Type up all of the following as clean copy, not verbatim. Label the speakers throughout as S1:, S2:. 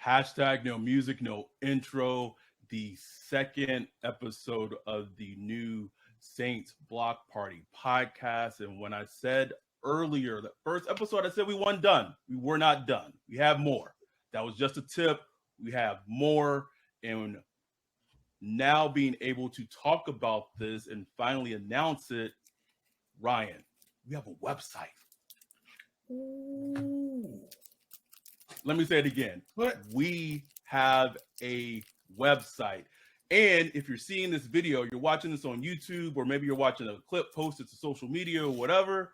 S1: Hashtag no music, no intro. The second episode of the new Saints Block Party podcast. And when I said earlier, the first episode, I said we weren't done. We were not done. We have more. That was just a tip. We have more. And now being able to talk about this and finally announce it, Ryan, we have a website. Ooh. Let me say it again.
S2: What?
S1: We have a website. And if you're seeing this video, you're watching this on YouTube, or maybe you're watching a clip posted to social media or whatever.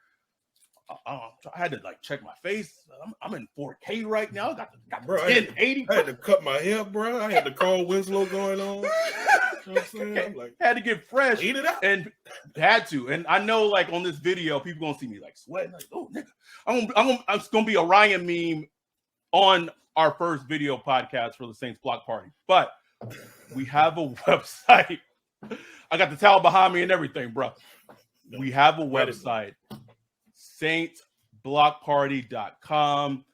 S1: I had to check my face. I'm in 4K right now. Got
S2: bro,
S1: 1080.
S2: I had to cut my hair, bro. I had the Carl Winslow going on. You know what I'm saying?
S1: Had to get fresh.
S2: Eat it up.
S1: And had to. And I know, on this video, people gonna see me sweating. Oh, nigga. It's gonna be a Ryan meme on our first video podcast for the Saints Block Party. But we have a website. I got the towel behind me and everything, bro. We have a website, saintsblockparty.com.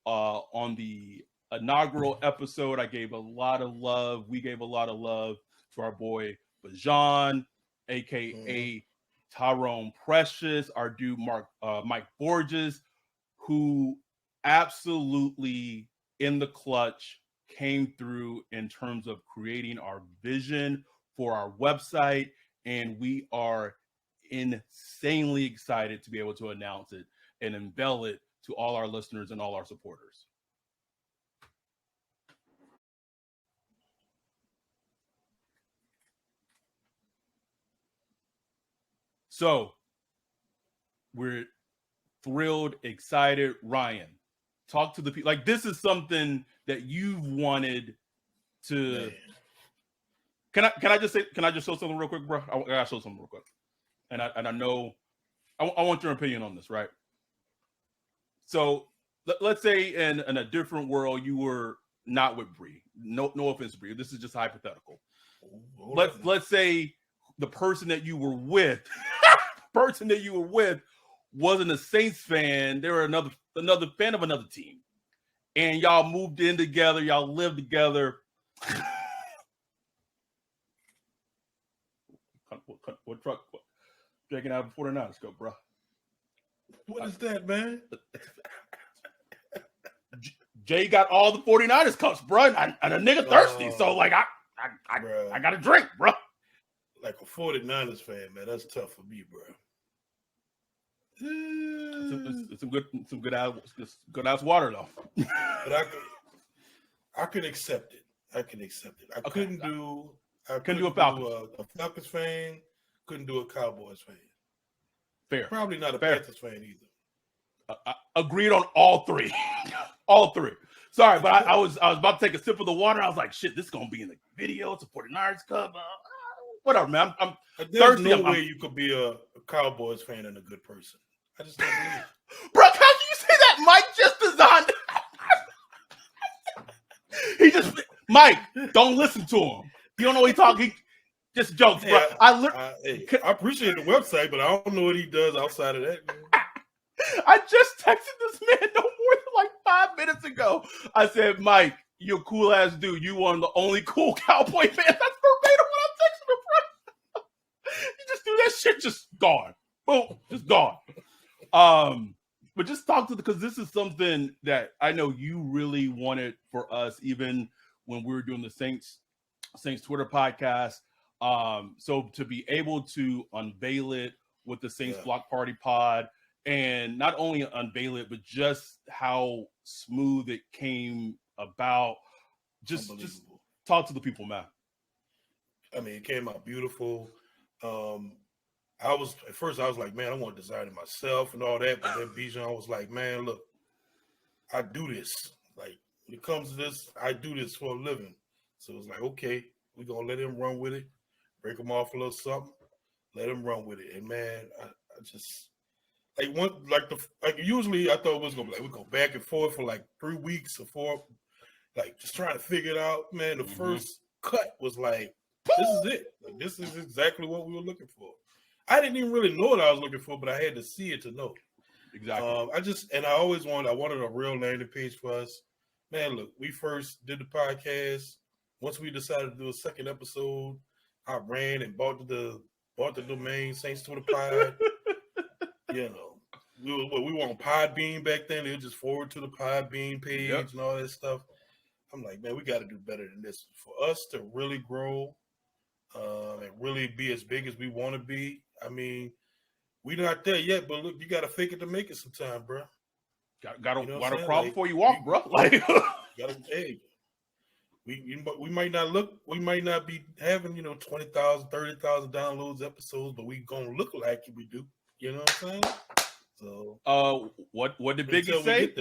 S1: On the inaugural episode, I gave a lot of love. We gave a lot of love to our boy Bajan, aka Tyrone Precious, our dude Mike Borges, who absolutely in the clutch came through in terms of creating our vision for our website, and we are insanely excited to be able to announce it and unveil it to all our listeners and all our supporters. So we're thrilled, excited. Ryan, talk to the people. This is something that you've wanted to. Man. Can I just show something real quick, bro? I gotta show something real quick. And I know I want your opinion on this, right? So let's say in a different world you were not with Bree. No offense, Bree. This is just hypothetical. Let's say the person that you were with, wasn't a Saints fan. They were another fan of another team, and y'all moved in together. Y'all lived together. What truck? Checking out 49ers go, bro.
S2: What is that, man?
S1: Jay got all the 49ers cups, bro, and a nigga thirsty. So I got a drink, bro.
S2: Like a 49ers fan, man, that's tough for me, bro.
S1: It's some good ass water though.
S2: But I can accept it. I couldn't do a Falcons fan. Couldn't do a Cowboys fan.
S1: Fair.
S2: Probably not a Panthers fan either.
S1: Agreed on all three. All three. Sorry, but I was about to take a sip of the water. I was like, shit, this is gonna be in the video. It's a 49ers cup. Whatever, man.
S2: There's no way you could be a Cowboys fan and a good person. I just don't believe it.
S1: Bro, how can you say that? Mike just designed. Mike, don't listen to him. You don't know what he's talking. Just jokes, bro.
S2: I appreciate the website, but I don't know what he does outside of that. Man.
S1: I just texted this man no more than 5 minutes ago. I said, Mike, you're a cool ass dude. You one of the only cool Cowboy fans. That's verbatim what I'm texting him, bro. You just do that shit, just gone. Boom, just gone. But just talk to because this is something that I know you really wanted for us, even when we were doing the Saints Twitter podcast. So to be able to unveil it with the Saints Block Party pod, and not only unveil it, but just how smooth it came about. Just talk to the people, man.
S2: I mean, it came out beautiful. At first I was like, man, I want to design it myself and all that. But then Bijan was like, man, look, I do this. Like, when it comes to this, I do this for a living. So it was like, okay, we're going to let him run with it, break him off a little something, let him run with it. And, man, I just, usually I thought it was going to be we go back and forth for 3 weeks or 4, just trying to figure it out. Man, the first cut was like, this is it. This is exactly what we were looking for. I didn't even really know what I was looking for, but I had to see it to know.
S1: Exactly.
S2: I wanted a real landing page for us. Man, look, we first did the podcast. Once we decided to do a second episode, I ran and bought the domain Saints to the Pod. You know, we were on Podbean back then. They would just forward to the Podbean page and all that stuff. I'm like, man, we got to do better than this. For us to really grow and really be as big as we want to be, I mean, we're not there yet, but look, you got to fake it to make it sometime, bro.
S1: Got to water crawl before you walk, bro. Like,
S2: hey, we might not be having 20,000, 30,000 downloads episodes, but we gonna look like we do. You know what I'm saying? So,
S1: what did Biggie say?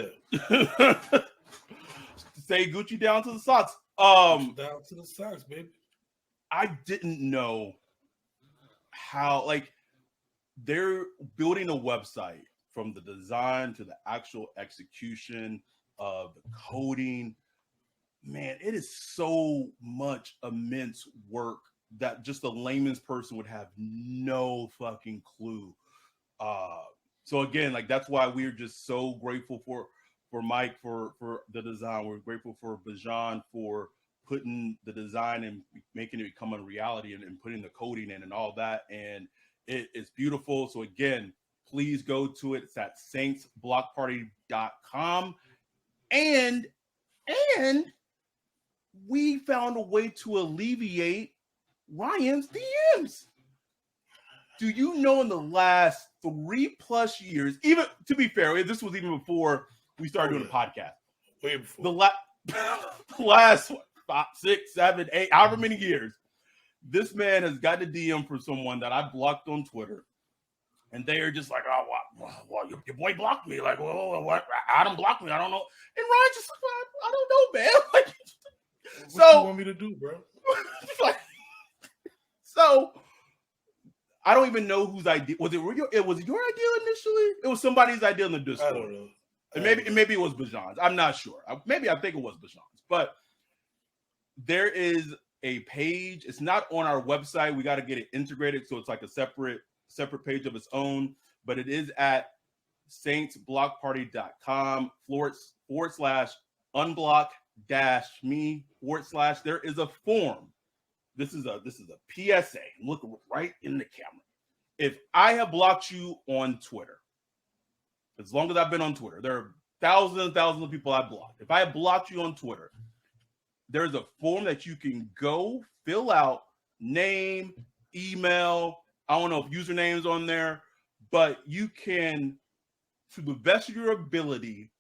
S1: Say Gucci down to the socks.
S2: Down to the socks, baby.
S1: I didn't know how, like, they're building a website from the design to the actual execution of the coding. Man, it is so much immense work that just a layman's person would have no fucking clue. So again, like, that's why we're just so grateful for Mike for the design. We're grateful for Bijan for putting the design and making it become a reality and putting the coding in and all that. And it's beautiful. So again, please go to it. It's at saintsblockparty.com. And we found a way to alleviate Ryan's DMs. Do you know in the last 3+ years, even to be fair, this was even before we started doing the podcast.
S2: Way before.
S1: The last 5, 6, 7, 8, however many years, this man has got a DM for someone that I blocked on Twitter. And they are just like, oh, well, your boy blocked me. Like, well, what? Adam blocked me. I don't know. And Ryan's just like, I don't know, man. Like,
S2: what you want me to do, bro?
S1: So I don't even know whose idea was it. It was your idea initially. It was somebody's idea in the Discord.
S2: I don't know.
S1: And maybe it was Bijan's. I'm not sure. I think it was Bijan's. But there is a page. It's not on our website. We got to get it integrated, so it's like a separate page of its own. But it is at saintsblockparty.com /unblock-me / there is a form. This is a PSA. Look right in the camera. If I have blocked you on Twitter, as long as I've been on Twitter, there are thousands and thousands of people I've blocked. If I have blocked you on Twitter, there's a form that you can go fill out, name, email. I don't know if username's on there, but you can, to the best of your ability,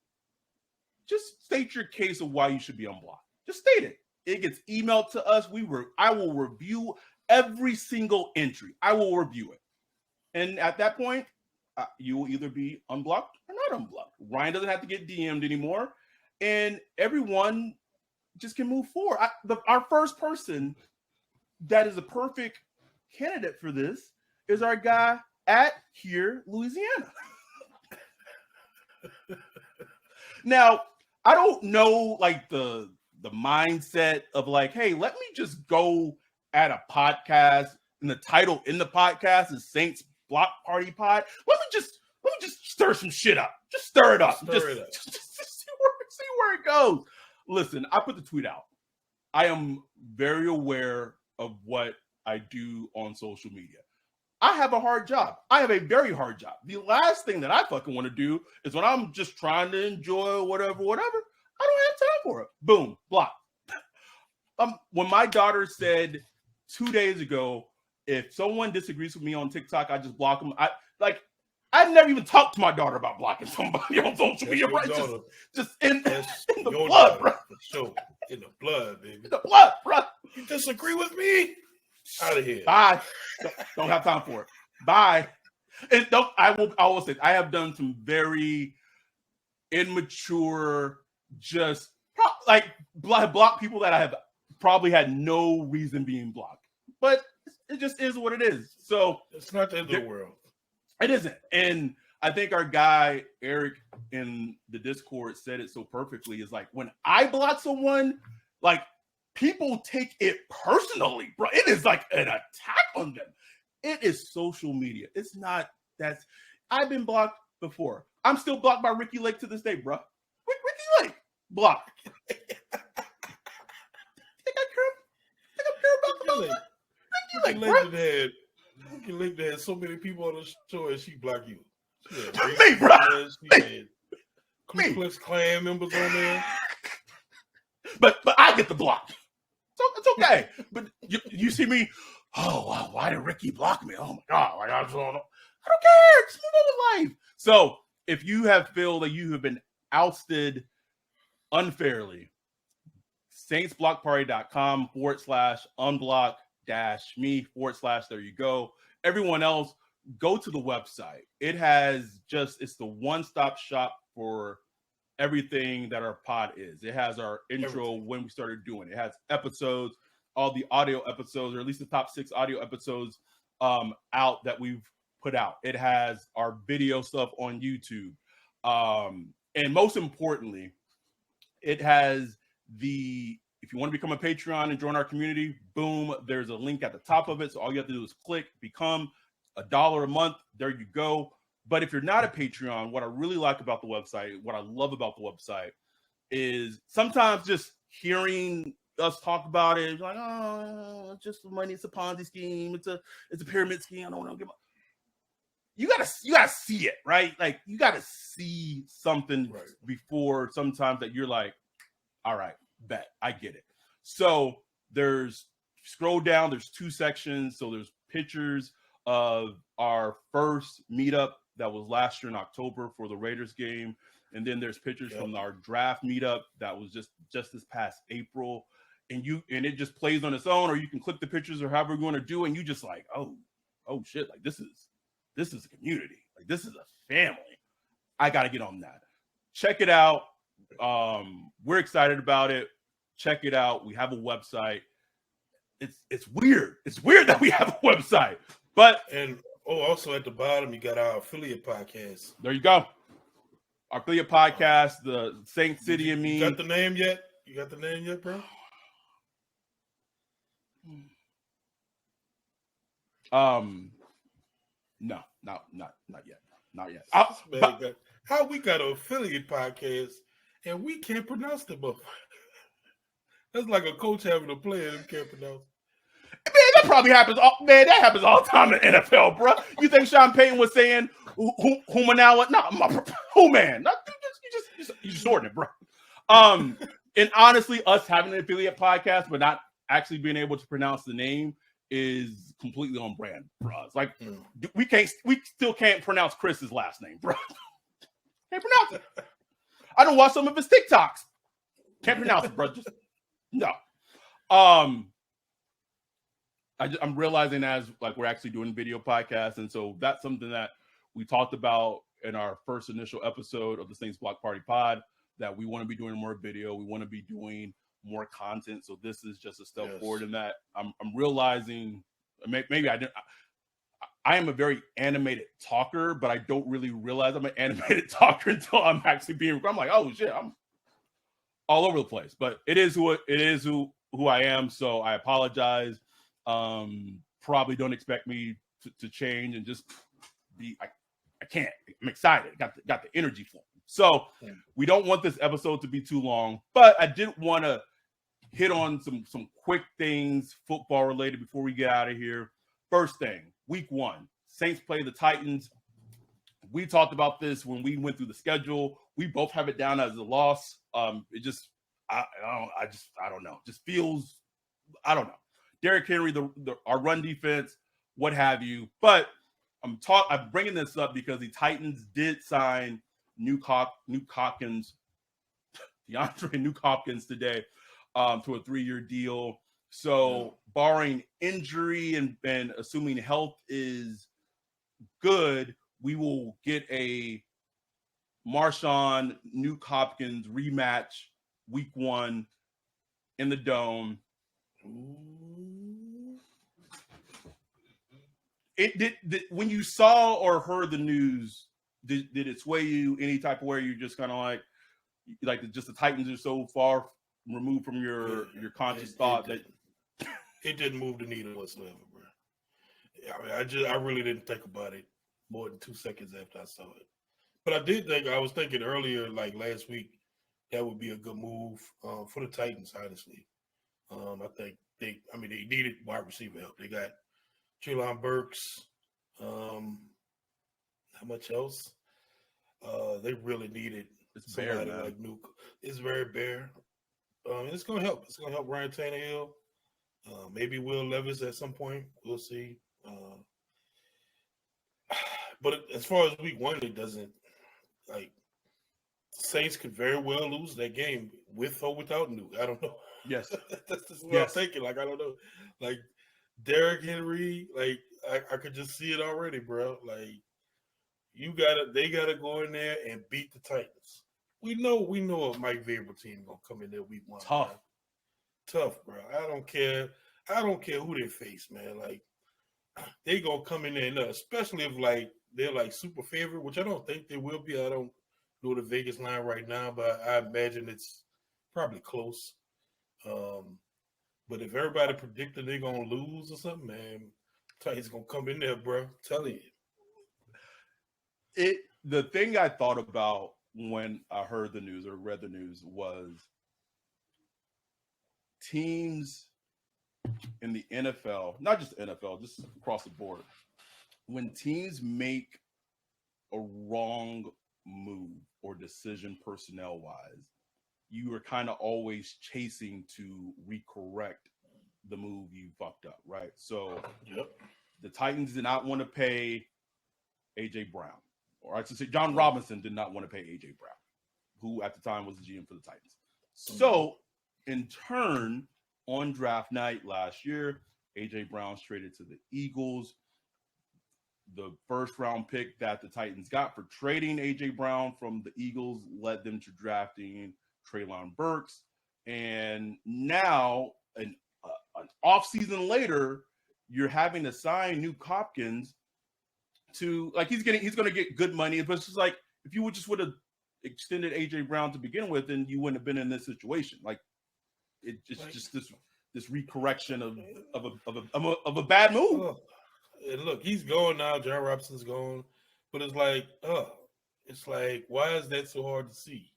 S1: just state your case of why you should be unblocked. Just state it. It gets emailed to us. I will review every single entry. I will review it. And at that point, you will either be unblocked or not unblocked. Ryan doesn't have to get DM'd anymore. And everyone just can move forward. Our first person that is a perfect candidate for this is our guy at Here, Louisiana. Now, I don't know, like, the mindset of like, hey, let me just go at a podcast and the title in the podcast is Saints Block Party Pod. Let me just stir some shit up. Just stir it up. Just see where it goes. Listen, I put the tweet out. I am very aware of what I do on social media. I have a hard job. I have a very hard job. The last thing that I fucking want to do is when I'm just trying to enjoy whatever, I don't have time for it. Boom, block. When my daughter said 2 days ago, if someone disagrees with me on TikTok, I just block them. I've never even talked to my daughter about blocking somebody on social media. Right? Just in the blood, bro.
S2: For sure. In the blood, baby.
S1: In the blood, bro.
S2: You disagree with me? Out of here.
S1: Bye. Don't have time for it. Bye. And I will say I have done some very immature, just like block people that I have probably had no reason being blocked. But it just is what it is. So
S2: it's not the end of the world.
S1: It isn't. And I think our guy Eric in the Discord said it so perfectly. Is like, when I block someone, like, people take it personally, bro. It is like an attack on them. It is social media. It's not I've been blocked before. I'm still blocked by Ricky Lake to this day, bro. Ricky Lake. block. Think I care about the motherfucker?
S2: Ricky Lake had so many people on the show and she blocked you. She had
S1: Me, bro.
S2: She had Ku Klux Klan members on there.
S1: But I get the block. So it's okay. But you see me, oh wow, why did Ricky block me? Oh my god, like I don't care. Just move on with life. So if you feel that you have been ousted unfairly, saintsblockparty.com/unblock-me/ there you go. Everyone else, go to the website. It's the one-stop shop for everything that our pod is. It has our intro when we started doing it. It has episodes, all the audio episodes, or at least the top 6 audio episodes out that we've put out. It has our video stuff on YouTube. And most importantly, it has if you want to become a Patreon and join our community, boom, there's a link at the top of it. So all you have to do is click, become $1 a month. There you go. But if you're not a Patreon, what I really like about the website, what I love about the website is sometimes just hearing us talk about it, like, oh, it's just money, it's a Ponzi scheme, it's a pyramid scheme. I don't want to give up. You gotta see it, right? Like you gotta see something before sometimes that you're like, all right, bet, I get it. So scroll down, there's 2 sections. So there's pictures of our first meetup that was last year in October for the Raiders game. And then there's pictures from our draft meetup that was just this past April. And it just plays on its own, or you can click the pictures or however you want to do. And you just like, oh shit, like this is a community. Like this is a family. I got to get on that. Check it out. We're excited about it. Check it out. We have a website. It's weird. It's weird that we have a website, but
S2: also at the bottom you got our affiliate podcast.
S1: There you go. Our affiliate podcast, the Saint City and Me.
S2: You got the name yet? Bro?
S1: No, not yet. Not yet.
S2: How we got an affiliate podcast and we can't pronounce the book? That's like a coach having a player that can't pronounce.
S1: Man, that probably happens. That happens all the time in the NFL, bro. You think Sean Payton was saying Humanawa? No, who man? You just sorting it, bro. And honestly, us having an affiliate podcast but not actually being able to pronounce the name is completely on brand for us. Like we still can't pronounce Chris's last name, bro. Can't pronounce it. I don't watch some of his TikToks. Can't pronounce it, bro. Just no. I'm realizing as like we're actually doing video podcasts, and so that's something that we talked about in our first initial episode of the Saints Block Party Pod, that we want to be doing more video, we want to be doing more content. So this is just a step forward in that. I'm realizing maybe I am a very animated talker, but I don't really realize I'm an animated talker until I'm actually being. I'm like, oh shit, I'm all over the place. But it is who I am. So I apologize. Probably don't expect me to change and just be. I can't. I'm excited. Got the energy flowing. So we don't want this episode to be too long, but I did want to hit on some quick things football related before we get out of here. First thing, week 1, Saints play the Titans. We talked about this when we went through the schedule. We both have it down as a loss. It just I don't know. Just feels, I don't know. Derrick Henry, our run defense, what have you. But I'm bringing this up because the Titans did sign DeAndre Hopkins today to a 3-year deal. So barring injury and assuming health is good, we will get a Marshawn Nuke Hopkins rematch week 1 in the Dome. It did when you saw or heard the news, did it sway you any type of way? You're just kind of like just the Titans are so far removed from your conscious thought that
S2: it didn't move the needle whatsoever, bro. I mean, I really didn't think about it more than 2 seconds after I saw it. But I was thinking earlier, like last week, that would be a good move for the Titans, honestly. I think they needed wide receiver help. They got Treylon Burks. How much else? They really needed
S1: It's bare,
S2: somebody
S1: man.
S2: like Nuke. It's very bare. It's going to help. It's going to help Ryan Tannehill. Maybe Will Levis at some point. We'll see. But as far as week 1, it doesn't like Saints could very well lose that game with or without Nuke. I don't know.
S1: Yes.
S2: That's just what I'm thinking. Like, I don't know. Like Derrick Henry, like I could just see it already, bro. Like they gotta go in there and beat the Titans. We know a Mike Vrabel team gonna come in there week 1.
S1: Tough.
S2: Man. Tough, bro. I don't care who they face, man. Like they gonna come in there, and especially if like they're like super favorite, which I don't think they will be. I don't know the Vegas line right now, but I imagine it's probably close. But if everybody predicted they're gonna lose or something, man, Titans gonna come in there, bro. I'm telling you.
S1: The thing I thought about when I heard the news or read the news was teams in the NFL, not just NFL, just across the board. When teams make a wrong move or decision personnel-wise, you are kind of always chasing to recorrect the move you fucked up, right? So The Titans did not want to pay A.J. Brown. Or I should say John Robinson did not want to pay A.J. Brown, who at the time was the GM for the Titans. So, in turn, on draft night last year, A.J. Brown traded to the Eagles. The first-round pick that the Titans got for trading A.J. Brown from the Eagles led them to drafting Treylon Burks. And now, an offseason later, you're having to sign Nuke Hopkins to, like, he's going to get good money. But it's just like, if you would have extended A.J. Brown to begin with, then you wouldn't have been in this situation. Like, it's just this recorrection of a bad move.
S2: And look, he's gone now. John Robson's gone. But it's like, why is that so hard to see?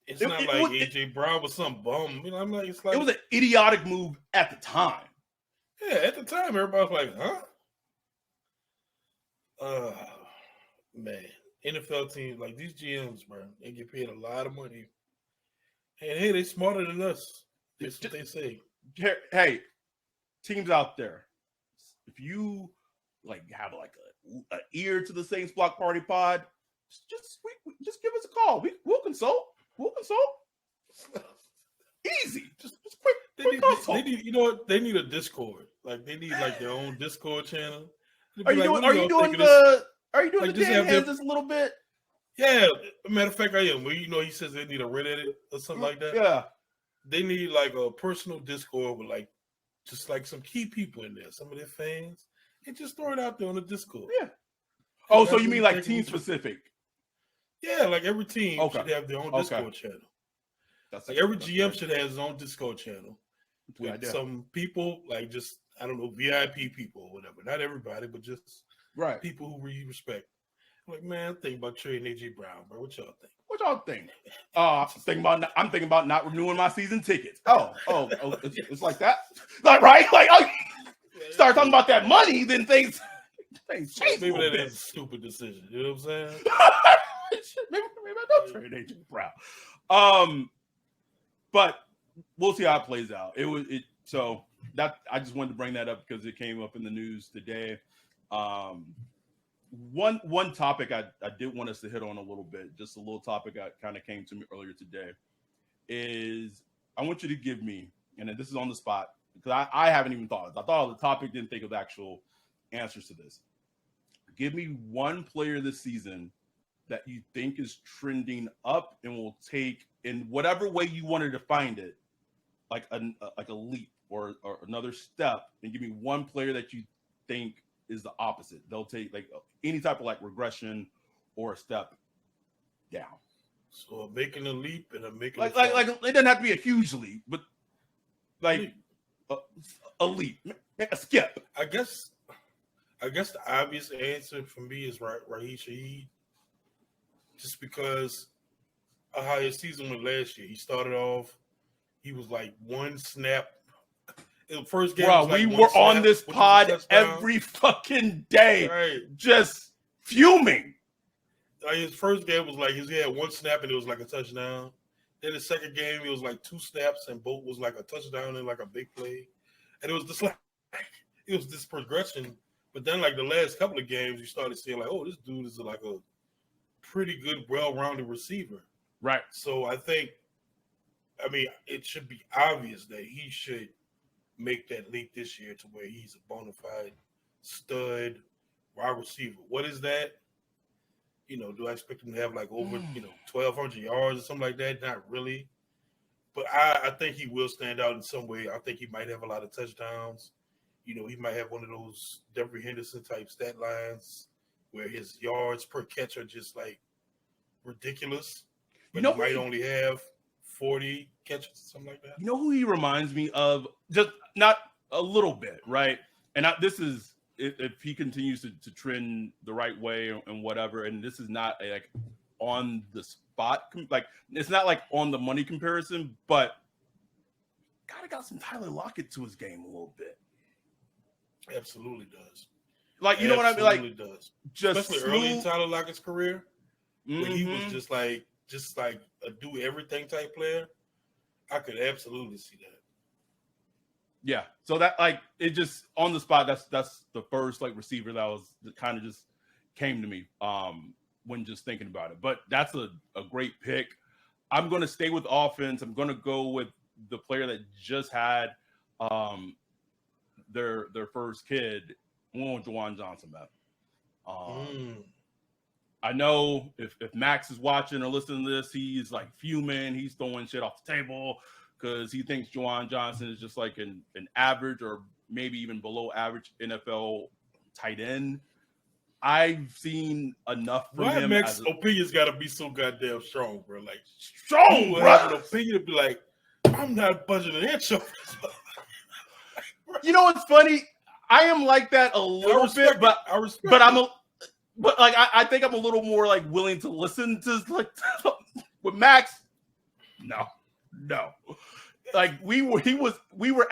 S2: It's not like A.J. Brown was some bum. You know, I'm like, it's like
S1: it was an idiotic move at the time.
S2: Yeah, at the time, everybody was like, huh? Man, NFL teams, like these GMs, bro, they get paid a lot of money. And hey, they smarter than us. That's what they say.
S1: Hey, teams out there, if you like have like an ear to the Saints Block Party Pod, just give us a call. We'll consult. Easy. Just quick consult.
S2: They need, you know what? They need a Discord. Like they need like their own Discord channel.
S1: Are you doing the Dan Hands just a little bit?
S2: Yeah. Matter of fact, I am. Well, you know, he says they need a Reddit or something like that.
S1: Yeah.
S2: They need like a personal Discord with like just like some key people in there, some of their fans, and just throw it out there on the Discord.
S1: Yeah. Oh, so you mean like team specific?
S2: Yeah, like every team should have their own Discord channel. That's like every GM should have his own Discord channel with some people, like just, I don't know, VIP people or whatever. Not everybody, but just people who we respect. Like, man, I'm thinking about trading A.J. Brown, bro. What y'all think?
S1: I'm thinking about not renewing my season tickets. It's like that. Like, right? Like, start talking about that money, then things change.
S2: Maybe that is a stupid decision. You know what I'm saying?
S1: maybe I don't trade A.J. Brown. But we'll see how it plays out. So that I just wanted to bring that up because it came up in the news today. One topic I did want us to hit on a little bit, just a little topic that kind of came to me earlier today, is I want you to give me, and this is on the spot because I haven't even thought of it. I thought of the topic, didn't think of actual answers to this. Give me one player this season that you think is trending up and will take, in whatever way you wanted to find it, like a leap or another step, and give me one player that you think is the opposite. They'll take like any type of like regression or a step down.
S2: So making a leap and making
S1: like it doesn't have to be a huge leap, but like a leap, a skip.
S2: I guess the obvious answer for me is Raheem Shaheed, just because how his season went last year. He started off, he was like one snap. The first game
S1: Bro,
S2: was like
S1: we
S2: one
S1: were
S2: snap,
S1: on this
S2: which was a
S1: pod
S2: touchdown.
S1: every fucking day,
S2: Right.
S1: just fuming.
S2: Like his first game was like he had one snap and it was like a touchdown. Then the second game it was like two snaps and both was like a touchdown and like a big play. And it was just like it was this progression. But then like the last couple of games, you started seeing like, oh, this dude is like a pretty good, well-rounded receiver.
S1: Right.
S2: So I mean, it should be obvious that he should make that leap this year to where he's a bona fide stud wide receiver. What is that? Do I expect him to have like over, 1,200 yards or something like that? Not really. But I think he will stand out in some way. I think he might have a lot of touchdowns. He might have one of those Devery Henderson type stat lines where his yards per catch are just like ridiculous. But he might only have 40 catches, something like that.
S1: You know who he reminds me of? Just not a little bit, right? And this is if he continues to trend the right way and whatever. And this is not like on the spot, like it's not like on the money comparison, but kind of got some Tyler Lockett to his game a little bit.
S2: Absolutely does.
S1: Like you know what I mean? Like
S2: does.
S1: Just
S2: especially early in Tyler Lockett's career,
S1: when
S2: he was just like a do everything type player. I could absolutely see that.
S1: Yeah, so that like it just on the spot. That's the first like receiver that kind of just came to me when just thinking about it. But that's a great pick. I'm going to stay with offense. I'm going to go with the player that just had their first kid. I'm going with Juwan Johnson, man. I know if Max is watching or listening to this, he's like fuming. He's throwing shit off the table because he thinks Juwan Johnson is just like an average or maybe even below average NFL tight end. I've seen enough from him.
S2: Max opinion's got to be so goddamn strong, bro. Like
S1: strong, bro.
S2: Have an opinion to be like, I'm not budging an inch over this.
S1: You know what's funny? I am like that a little bit, but I think I'm a little more like willing to listen to like with Max. No. Like we were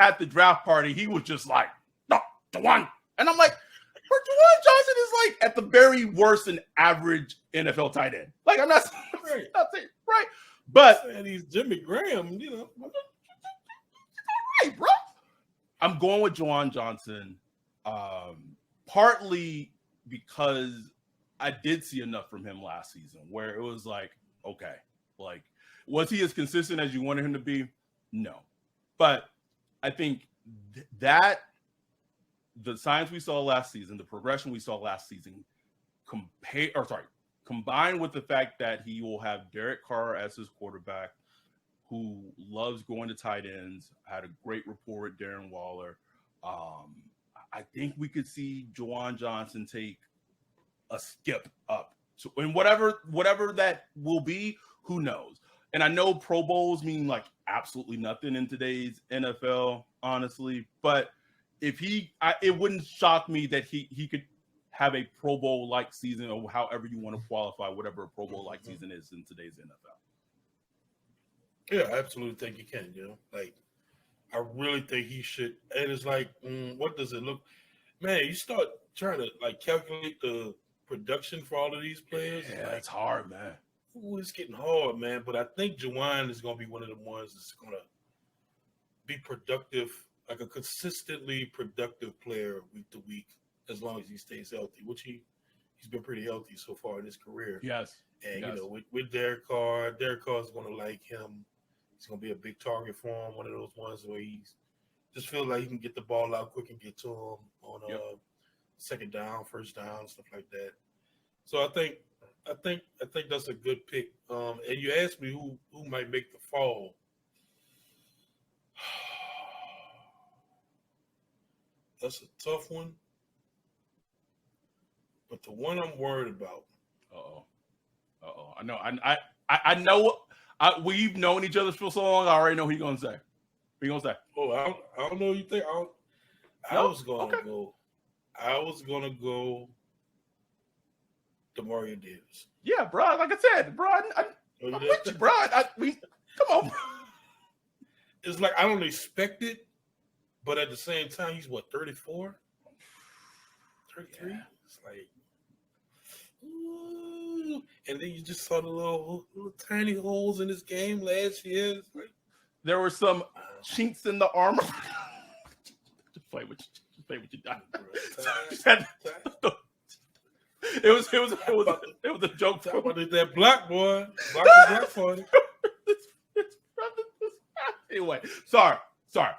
S1: at the draft party. He was just like, no, Juwan. And I'm like, Juwan Johnson is like at the very worst an average NFL tight end. Like I'm not saying right. But
S2: he's Jimmy Graham,
S1: right, bro. I'm going with Juwan Johnson. Partly because I did see enough from him last season where it was like, okay, like, was he as consistent as you wanted him to be? No. But I think that the signs we saw last season, the progression we saw last season, combined with the fact that he will have Derek Carr as his quarterback, who loves going to tight ends, had a great rapport with Darren Waller. I think we could see Juwan Johnson take a skip up. So, and whatever that will be, who knows? And I know Pro Bowls mean like absolutely nothing in today's NFL, honestly. But if it wouldn't shock me that he could have a Pro Bowl like season, or however you want to qualify whatever a Pro Bowl like season is in today's NFL.
S2: Yeah, I absolutely think he can. Like I really think he should. And it's like, what does it look? Man, you start trying to like calculate the production for all of these players.
S1: Yeah, it's hard, man.
S2: Ooh, it's getting hard, man. But I think Juwan is going to be one of the ones that's going to be productive, like a consistently productive player week to week, as long as he stays healthy, which he's been pretty healthy so far in his career.
S1: Yes.
S2: And, with Derek Carr is going to like him. He's going to be a big target for him, one of those ones where he's just feels like he can get the ball out quick and get to him on second down, first down, stuff like that. So I think that's a good pick. And you asked me who might make the fall. That's a tough one. But the one I'm worried about.
S1: I know. I know. We've known each other for so long. I already know who you're gonna say. What you gonna say?
S2: Oh, I don't know what you think. I was gonna go Demario Davis.
S1: Yeah, bro. Like I said, bro.
S2: Oh,
S1: I'm
S2: yeah.
S1: with you, bro. Come on, bro.
S2: It's like I don't expect it, but at the same time, he's what, 34? 33?
S1: Yeah.
S2: It's like, ooh. And then you just saw the little tiny holes in this game last year. It's like,
S1: There were some chinks in the armor. Just play with you, Doc. It was a joke.
S2: Talk about that block, boy. Block the block for you.
S1: Anyway, sorry.
S2: Sorry,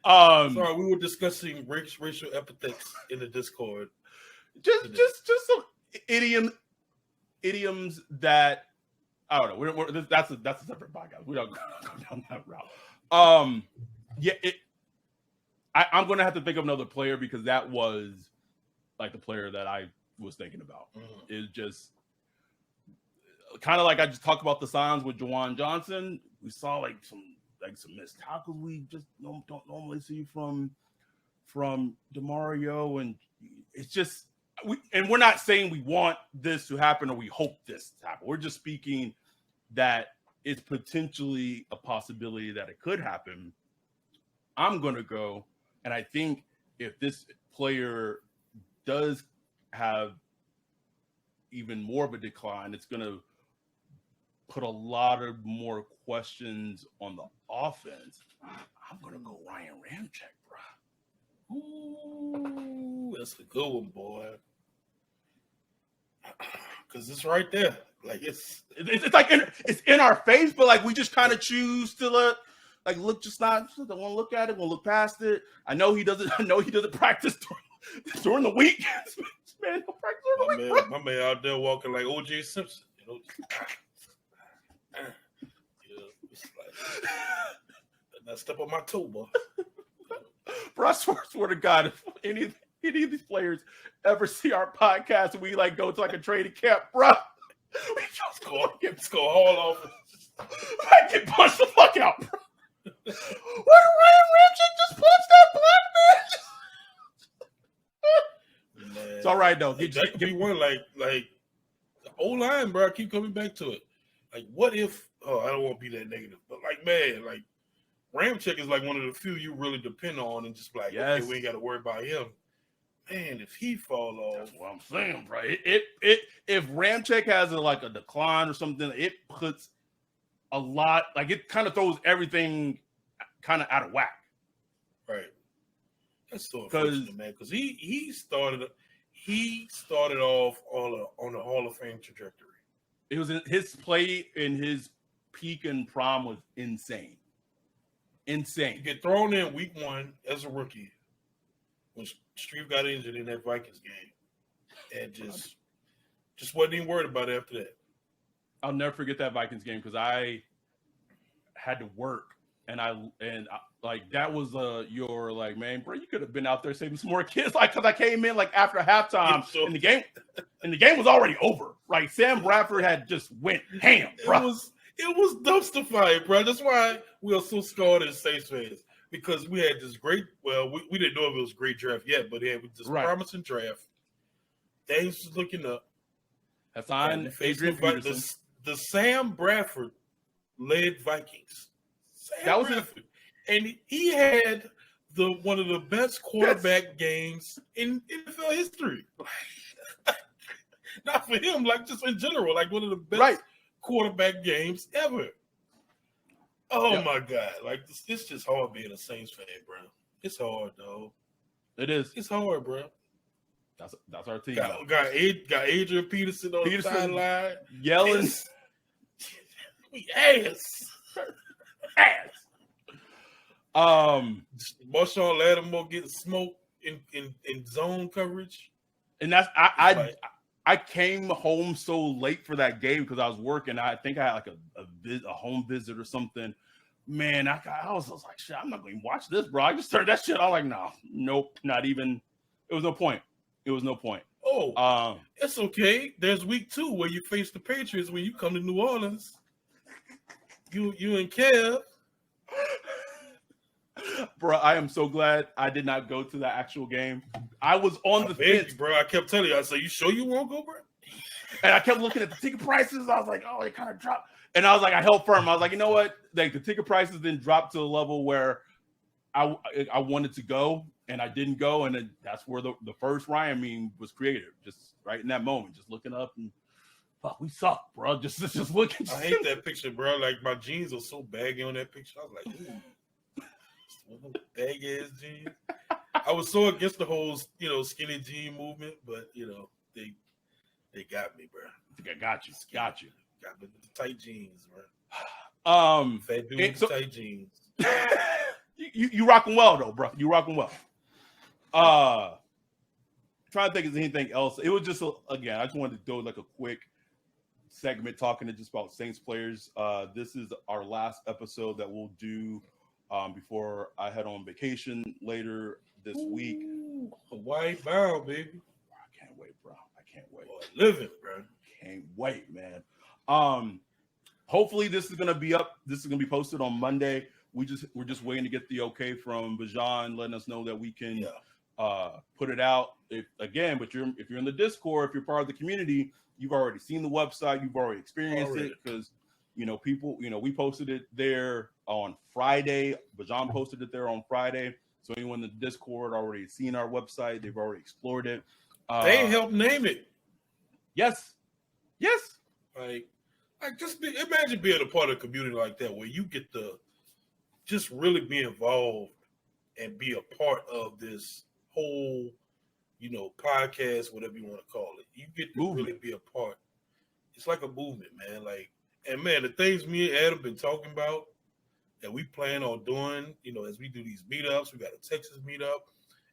S2: we were discussing racial epithets in the Discord.
S1: Just some idioms that I don't know. That's a separate podcast. We don't go down that route. Yeah, I'm going to have to think of another player because that was like the player that I was thinking about. Is just kind of like I just talked about the signs with Juwan Johnson. We saw like some missed tackles we just don't normally see from DeMario, and it's just we're not saying we want this to happen or we hope this to happen. We're just speaking that it's potentially a possibility that it could happen. I'm going to go, and I think if this player does have even more of a decline, it's going to put a lot of more questions on the offense. I'm going to go Ryan Ramczyk, bro.
S2: Ooh, that's a good one, boy. Because it's right there. Like it's
S1: like it's in our face, but like we just kind of choose to look just don't want to look at it. We'll look past it. I know he doesn't practice during the week. Man, he'll practice during the week.
S2: My man out there walking like O.J. Simpson. You know, it's like not step on my toe, boy.
S1: Bro, I swear to God, if any of these players ever see our podcast and we like go to like a training camp, bro, we just
S2: go haul off.
S1: I get punched the fuck out, bro. Why did Ryan Ramczyk just punch that black man? It's all right though.
S2: That could be one like the O-line, bro. I keep coming back to it. Like, what if? Oh, I don't want to be that negative, but like, man, like Ramczyk is like one of the few you really depend on, and just like, okay, we ain't got to worry about him. Man, if he fall off,
S1: that's what I'm saying, bro. If Ramczyk has a decline or something, it puts a lot, like it kind of throws everything kind of out of whack.
S2: Right. That's so unfortunate, man, because he started off on a Hall of Fame trajectory.
S1: It was his play in his peak and prime was insane. You
S2: get thrown in week one as a rookie when Steve got injured in that Vikings game, and just wasn't even worried about it after that.
S1: I'll never forget that Vikings game because I had to work, and that was your like, man, bro, you could have been out there saving some more kids, like because I came in like after halftime, and the game was already over. Right, Sam Bradford had just went ham, bro.
S2: It was dumpster fire, bro. That's why we are so scarred as Saints fans, because we had this great. Well, we didn't know if it was a great draft yet, but it was this promising draft. Things was looking up.
S1: That's on Adrian Peterson.
S2: The Sam Bradford led Vikings. And he had one of the best quarterback games in NFL history. Not for him, like just in general, like one of the best quarterback games ever. Oh my God. Like it's just hard being a Saints fan, bro. It's hard, dog.
S1: It is.
S2: It's hard, bro.
S1: That's our team.
S2: Got Adrian Peterson on the sideline.
S1: Yelling.
S2: We ass. Marshawn Lattimore getting smoked in zone coverage.
S1: And that's I came home so late for that game because I was working. I think I had like a home visit or something. Man, I was like, shit, I'm not going to watch this, bro. I just turned that shit on. Like, nope, not even. It was no point. Oh,
S2: it's okay. There's week 2 where you face the Patriots when you come to New Orleans. You and Kev.
S1: Bro, I am so glad I did not go to the actual game. I was on the fence,
S2: bro. I kept telling you, I said, "You sure you won't go, bro?"
S1: And I kept looking at the ticket prices. I was like, "Oh, it kind of dropped." And I was like, I held firm. I was like, you know what? Like the ticket prices then dropped to a level where I wanted to go, and I didn't go, and then that's where the first Ryan meme was created. Just right in that moment, just looking up and fuck, we suck, bro. Just looking.
S2: I hate that picture, bro. Like my jeans are so baggy on that picture. I was like, ooh, baggy ass jeans. I was so against the whole, skinny jean movement, but they got me, bro.
S1: I got you. Got me
S2: with the tight jeans, bro. Fat dude with tight jeans.
S1: you rocking well though, bro. You rocking well. Trying to think of anything else. It was just again, I just wanted to do like a quick segment talking to just about Saints players. This is our last episode that we'll do before I head on vacation later this week.
S2: White bow, baby.
S1: I can't wait, bro. I can't wait.
S2: Boy, living, bro.
S1: Can't wait, man. Hopefully this is gonna be up. This is gonna be posted on Monday. We're just waiting to get the okay from Bajan, letting us know that we can put it out. If you're in the Discord, if you're part of the community, you've already seen the website, you've already experienced it because people, we posted it there on Friday. Bajan posted it there on Friday. So anyone in the Discord already seen our website, they've already explored it.
S2: They helped name it.
S1: Yes.
S2: Like just imagine being a part of a community like that where you get to just really be involved and be a part of this whole, podcast, whatever you want to call it. You get to really be a part. It's like a movement, man. And man, the things me and Adam been talking about that we plan on doing, as we do these meetups, we got a Texas meetup.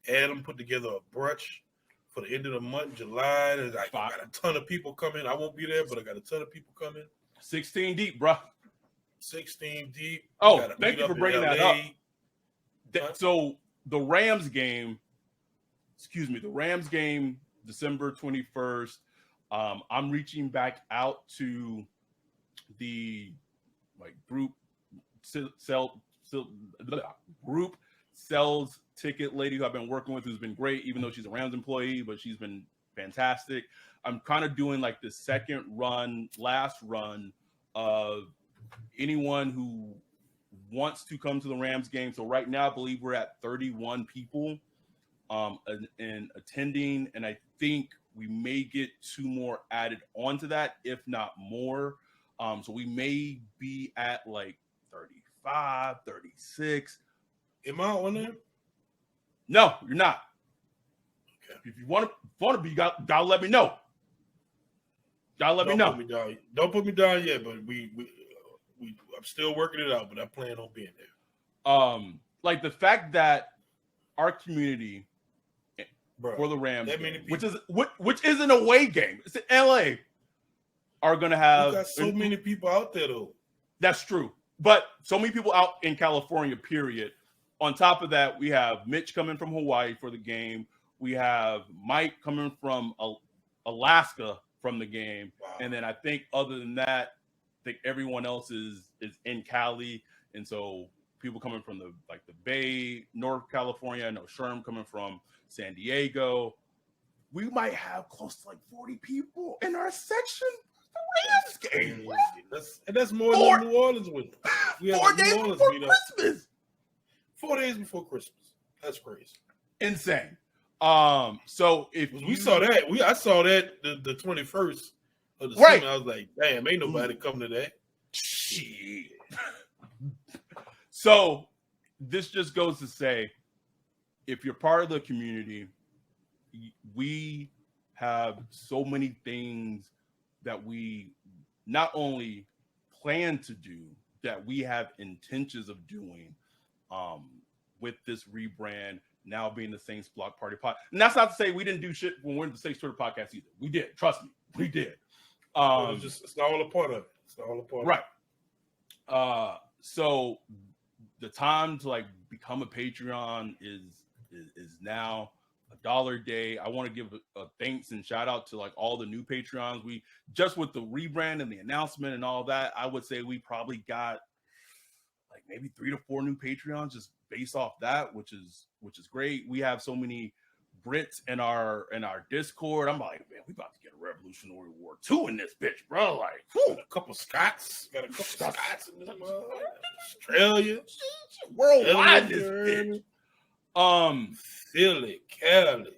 S2: Adam put together a brunch for the end of the month, July. There's I got a ton of people coming. I won't be there, but I got a ton of people coming.
S1: 16 deep, bro.
S2: 16 deep.
S1: Oh, thank you for bringing that up. So the Rams game, December 21st. I'm reaching back out to the group sales ticket lady who I've been working with, who's been great, even though she's a Rams employee, but she's been fantastic. I'm kind of doing like the last run of anyone who wants to come to the Rams game. So right now, I believe we're at 31 people and attending, and I think we may get 2 more added onto that, if not more. So we may be at like 35, 36.
S2: Am I on there?
S1: No, you're not.
S2: Okay.
S1: If you want to be, you gotta let me know. Don't
S2: put me down yet, but I'm still working it out, but I plan on being there.
S1: Like the fact that our community,
S2: bro,
S1: for the Rams, which is an away game, it's in LA, are gonna have.
S2: We got so many people out there though.
S1: That's true, but so many people out in California. Period. On top of that, we have Mitch coming from Hawaii for the game. We have Mike coming from Alaska from the game, wow. And then I think other than that, I think everyone else is in Cali, and so people coming from the Bay, North California. I know Sherm coming from San Diego. We might have close to 40 people in our section. The Rams game.
S2: That's more than New Orleans with.
S1: 4 days before Christmas.
S2: 4 days before Christmas. That's crazy.
S1: Insane. So if
S2: we saw that, I saw that the 21st of the season. I was like, damn, ain't nobody coming to that.
S1: Shit. So this just goes to say, if you're part of the community, we have so many things that we not only plan to do, that we have intentions of doing with this rebrand, now being the Saints Block Party Pod. And that's not to say we didn't do shit when we're in the Saints Twitter podcast either. We did. Trust me. We did.
S2: It's all a part of it. It's all a part
S1: of it. Right. So the time to become a Patreon is now $1 a day. I want to give a thanks and shout out to all the new Patreons. We just with the rebrand and the announcement and all that, I would say we probably got maybe 3 to 4 new Patreons just based off that, which is great. We have so many Brits in our Discord. I'm like, man, we about to get a Revolutionary War 2 in this bitch, bro. Like, whew.
S2: Got a couple Scots in this mother. Australia,
S1: worldwide this bitch.
S2: Philly, Cali,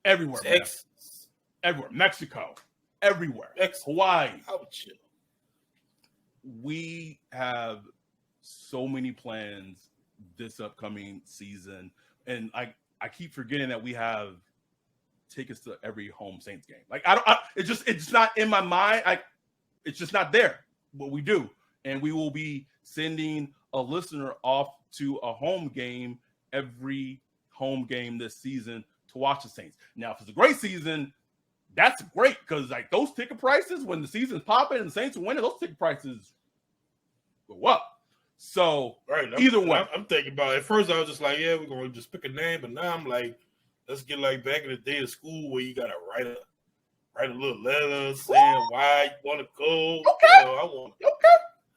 S1: everywhere,
S2: Texas,
S1: everywhere, Mexico, everywhere, Hawaii.
S2: How about you?
S1: We have so many plans this upcoming season, and I keep forgetting that we have tickets to every home Saints game. Like it's just not in my mind. It's just not there. But we do, and we will be sending a listener off to a home game every home game this season to watch the Saints. Now, if it's a great season, that's great because like those ticket prices when the season's popping and the Saints are winning, those ticket prices go up. So either way,
S2: I'm thinking about it. At first I was just like, yeah, we're gonna just pick a name, but now I'm like, let's get like back in the day of school where you gotta write a little letter saying why you want to go.
S1: Okay.
S2: You know,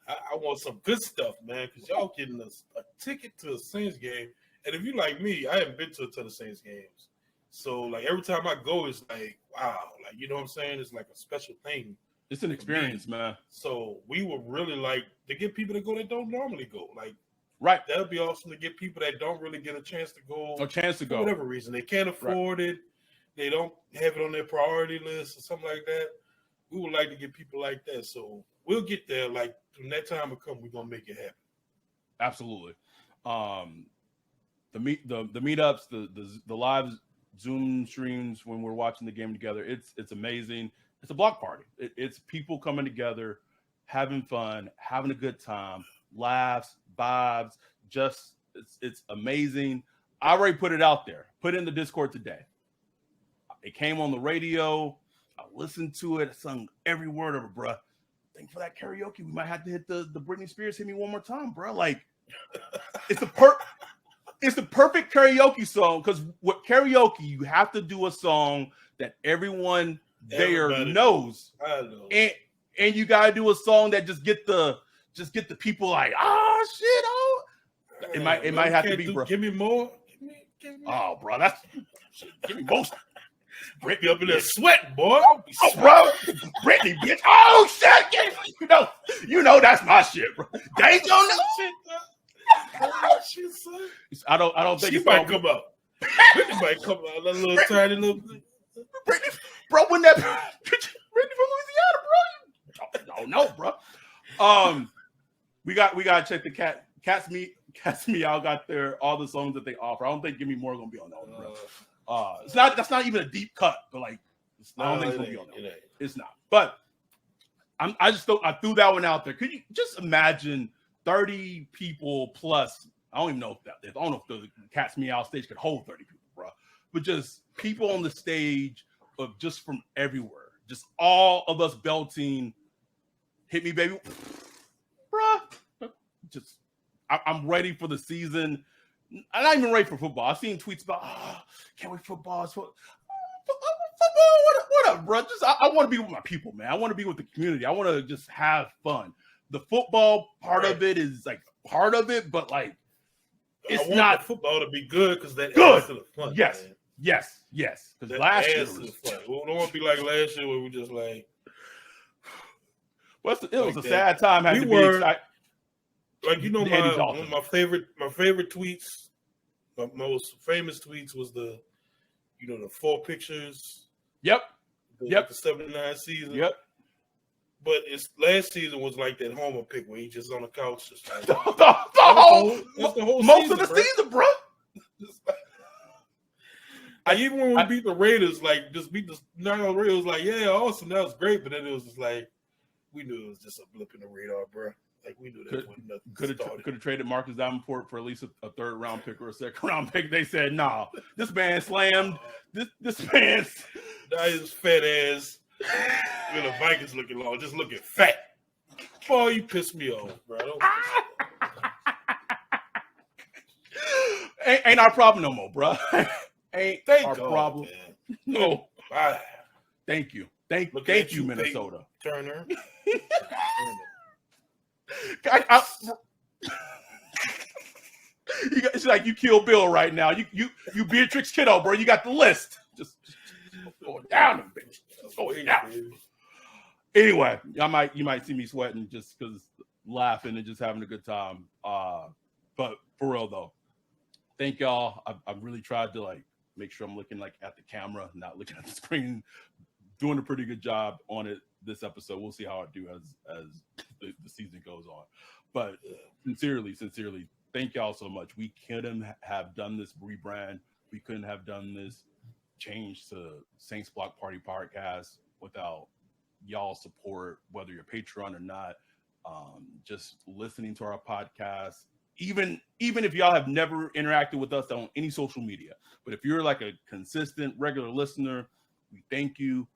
S2: I want some good stuff, man, because y'all getting a ticket to a Saints game, and if you like me, I haven't been to a ton of Saints games, so like every time I go, it's like wow, like you know what I'm saying? It's like a special thing.
S1: It's an experience, man.
S2: So we would really like to get people to go that don't normally go. Like,
S1: right,
S2: that would be awesome to get people that don't really get a chance to go.
S1: For
S2: whatever reason. They can't afford it. They don't have it on their priority list or something like that. We would like to get people like that. So we'll get there. Like, when that time will come, we're going to make it happen.
S1: Absolutely. The meetups, the live Zoom streams when we're watching the game together, it's amazing. It's a block party. It's people coming together, having fun, having a good time, laughs, vibes. Just it's amazing. I already put it out there. Put it in the Discord today. It came on the radio. I listened to it. I sung every word of it, bro. Thank you for that karaoke. We might have to hit the Britney Spears "Hit Me One More Time," bro. Like it's the perfect karaoke song because with karaoke you have to do a song that everyone there knows.
S2: I know.
S1: And you gotta do a song that just get the people like, oh shit, oh. It might have to be, bro.
S2: Give me more. Give me
S1: oh, bro, that's give me most.
S2: Brittany up in there sweating, boy.
S1: Oh, bro, Brittany, bitch. Oh shit, you know that's my shit, bro. Danger on that
S2: shit.
S1: I don't think
S2: she might come out. Brittany might come out. That little tiny little thing.
S1: Brittany, bro, when that Brittany from Louisiana, bro. No, bro. We gotta check the Cats Meow got all the songs that they offer. I don't think Give Me More gonna be on that one, bro. That's not even a deep cut, but like I don't think it's gonna be on that one. It's not. But I threw that one out there. Could you just imagine 30 people plus? I don't even know if the Cats Meow stage could hold 30 people, bro. But just people on the stage of just from everywhere, just all of us belting "Hit Me, Baby," bruh. Just I'm ready for the season. I'm not even ready for football. I've seen tweets about can't wait for football. Football, what up, bro? Just I want to be with my people, man. I want to be with the community. I want to just have fun. The football part of it is like part of it, but like it's not
S2: football to be good because that
S1: good.
S2: Adds to the fun.
S1: Yes.
S2: Man.
S1: Yes. Because last year was
S2: fun. We don't want to be like last year where we just like.
S1: Well, it was a sad time. Had to be excited.
S2: Like one of my favorite tweets, my most famous tweets was the 4 pictures.
S1: Yep.
S2: The 79 season.
S1: Yep.
S2: But last season was like that Homer pick where he just on the couch, just like
S1: the whole most
S2: season,
S1: of the season, bro.
S2: Even when we beat the Raiders, like just beat the Raiders, was like, yeah, awesome, that was great. But then it was just like we knew it was just a blip in the radar, bro. Like we knew that wasn't nothing. Could
S1: have traded Marcus Davenport for at least a 3rd round pick or a 2nd round pick. They said, "No, this man slammed. This man's
S2: now his fat ass." With the Vikings looking long, just looking fat. Boy, you pissed me off, bro.
S1: Ain't our problem no more, bro. Ain't our problem.
S2: Man.
S1: No.
S2: Bye.
S1: Thank you, Minnesota.
S2: Turner.
S1: It's like you Kill Bill right now. You Beatrix Kiddo, bro. You got the list. Just going down, bitch. Just going down. Anyway, you might see me sweating just because laughing and just having a good time. But for real though, thank y'all. I've really tried to like make sure I'm looking like at the camera, not looking at the screen. Doing a pretty good job on it this episode. We'll see how I do as the season goes on. But sincerely, thank y'all so much. We couldn't have done this rebrand. We couldn't have done this change to Saints Block Party podcast without y'all support, whether you're Patreon or not. Just listening to our podcast, even if y'all have never interacted with us on any social media, but if you're like a consistent regular listener, we thank you.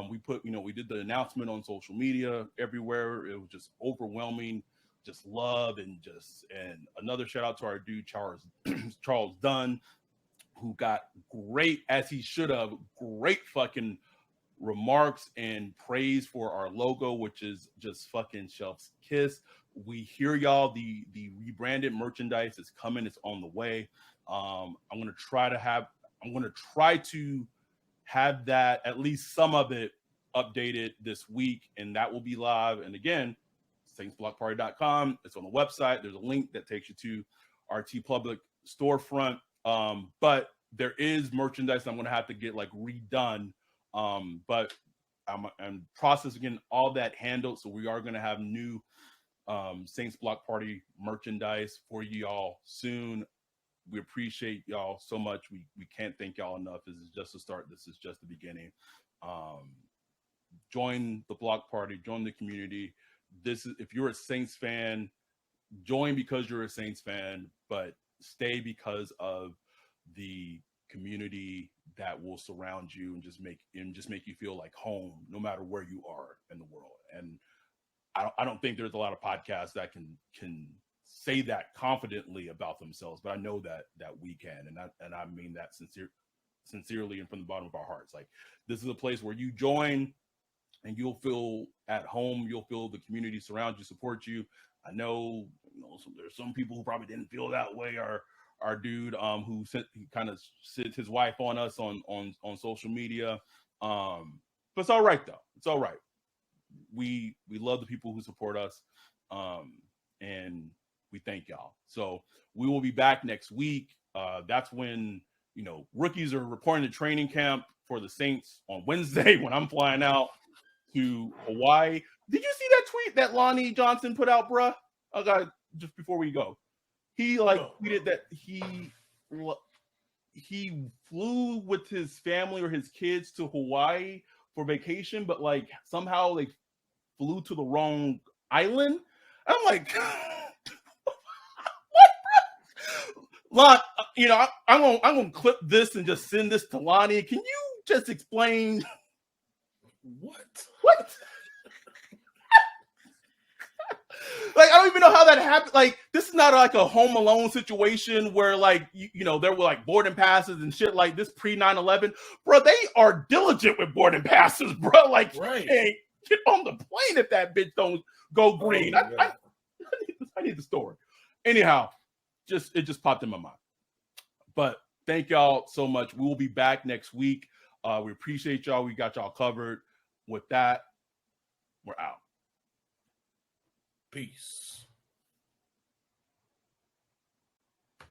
S1: We did the announcement on social media everywhere. It was just overwhelming, just love and another shout out to our dude Charles Dunn, who got great, as he should have, great fucking remarks and praise for our logo, which is just fucking chef's kiss. We hear y'all. The rebranded merchandise is coming. It's on the way. I'm gonna try to have that, at least some of it, updated this week, and that will be live. And again, saintsblockparty.com. It's on the website. There's a link that takes you to our TeePublic storefront. But there is merchandise I'm going to have to get like redone. But I'm processing all that handled. So we are going to have new Saints Block Party merchandise for y'all soon. We appreciate y'all so much. We can't thank y'all enough. This is just a start. This is just the beginning. Join the block party. Join the community. If you're a Saints fan, join because you're a Saints fan, but stay because of the community that will surround you and just make you feel like home, no matter where you are in the world. And I don't think there's a lot of podcasts that can say that confidently about themselves, but I know that we can, and I mean that sincerely and from the bottom of our hearts. Like, this is a place where you join and you'll feel at home. You'll feel the community surround you, support you. I know, there's some people who probably didn't feel that way. Our dude he kind of sent his wife on us on social media. But it's all right though. It's all right. We love the people who support us. And we thank y'all. So we will be back next week. That's when, rookies are reporting to training camp for the Saints on Wednesday when I'm flying out to Hawaii. Did you see that tweet that Lonnie Johnson put out, bruh? Just before we go. He tweeted that he flew with his family or his kids to Hawaii for vacation, but like somehow they flew to the wrong island. I'm like, what, bro? Lon, I'm gonna clip this and just send this to Lonnie. Can you just explain what? Like, I don't even know how that happened. Like, this is not like a Home Alone situation where, like, there were like boarding passes and shit like this pre 9/11. Bro, they are diligent with boarding passes, bro. Like,
S2: right.
S1: Hey, get on the plane if that bitch don't go green. I need the story. Anyhow, it just popped in my mind. But thank y'all so much. We will be back next week. We appreciate y'all. We got y'all covered. With that, we're out.
S2: Peace.